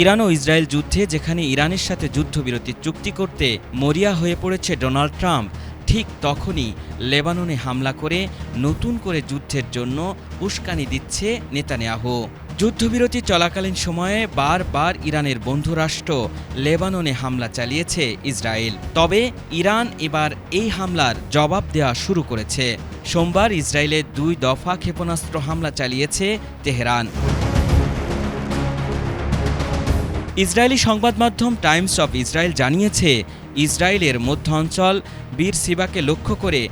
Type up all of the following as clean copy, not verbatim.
Iran ও Israel যুদ্ধে যেখানে ইরানের সাথে যুদ্ধবিরতির চুক্তি করতে মরিয়া হয়ে পড়েছে ডোনাল্ড ট্রাম্প, ঠিক তখনই লেবাননে হামলা করে নতুন করে যুদ্ধের জন্য উস্কানি দিচ্ছে নেতানিয়াহু। যুদ্ধবিরতি চলাকালীন সময়ে বারবার ইরানের বন্ধুরাষ্ট্র লেবাননে হামলা চালিয়েছে ইসরায়েল। তবে ইরান এবার এই হামলার জবাব দেওয়া শুরু করেছে। সোমবার ইসরায়েলে 2 দফা ক্ষেপণাস্ত্র হামলা চালিয়েছে তেহরান। ইসরায়েলি সংবাদ মাধ্যম টাইমস অফ ইসরায়েল জানিয়েছে, ইসরায়েলের মধ্য অঞ্চল বীর সিবাকে লক্ষ্য করে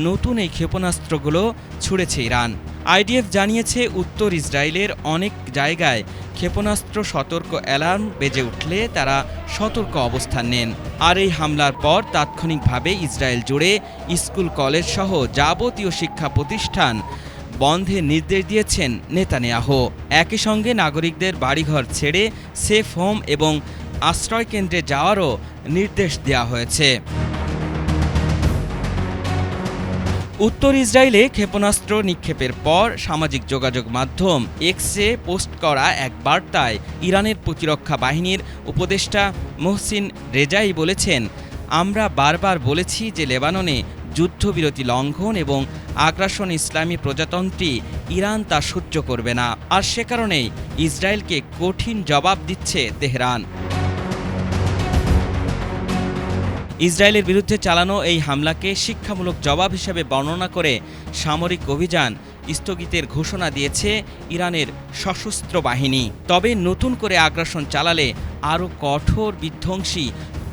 নতুন এই ক্ষেপণাস্ত্রগুলো ছুড়েছে ইরান। আইডিএফ জানিয়েছে, উত্তর ইসরায়েলের অনেক জায়গায় ক্ষেপণাস্ত্র সতর্ক অ্যালার্ম বেজে উঠলে তারা সতর্ক অবস্থান নেন। আর এই হামলার পর তাৎক্ষণিকভাবে ইসরায়েল জুড়ে স্কুল কলেজ সহ যাবতীয় শিক্ষা প্রতিষ্ঠান বন্ধের নির্দেশ দিয়েছেন নেতানিয়াহু। একই সঙ্গে নাগরিকদের বাড়িঘর ছেড়ে সেফ হোম এবং আশ্রয়কেন্দ্রে যাওয়ারও নির্দেশ দেওয়া হয়েছে। উত্তর ইসরায়েলে ক্ষেপণাস্ত্র নিক্ষেপের পর সামাজিক যোগাযোগ মাধ্যম এক্সে পোস্ট করা এক বার্তায় ইরানের প্রতিরক্ষা বাহিনীর উপদেষ্টা মোহসিন রেজাই বলেছেন, আমরা বারবার বলেছি যে লেবাননে যুদ্ধবিরতি লঙ্ঘন এবং আগ্রাসন ইসলামী প্রজাতন্ত্রী ইরান তা সহ্য করবে না, আর সে কারণেই ইসরায়েলকে কঠিন জবাব দিচ্ছে তেহরান। ইসরায়েলের বিরুদ্ধে চালানো এই হামলাকে শিক্ষামূলক জবাব হিসেবে বর্ণনা করে সামরিক অভিযান স্থগিতের ঘোষণা দিয়েছে ইরানের সশস্ত্র বাহিনী। তবে নতুন করে আগ্রাসন চালালে আরও কঠোর বিধ্বংসী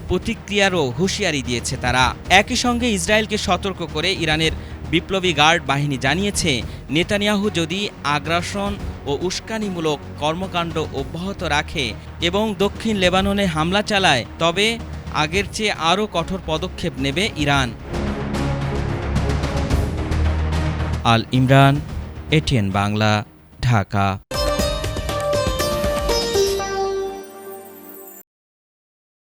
প্রতিক্রিয়ারও হুঁশিয়ারি দিয়েছে তারা। একই সঙ্গে ইসরায়েলকে সতর্ক করে ইরানের বিপ্লবী গার্ড বাহিনী জানিয়েছে, নেতানিয়াহু যদি আগ্রাসন ও উস্কানিমূলক কর্মকাণ্ড অব্যাহত রাখে এবং দক্ষিণ লেবাননে হামলা চালায়, তবে আগের চেয়ে আরও কঠোর পদক্ষেপ নেবে ইরান। আল ইমরান, এটিএন বাংলা, ঢাকা।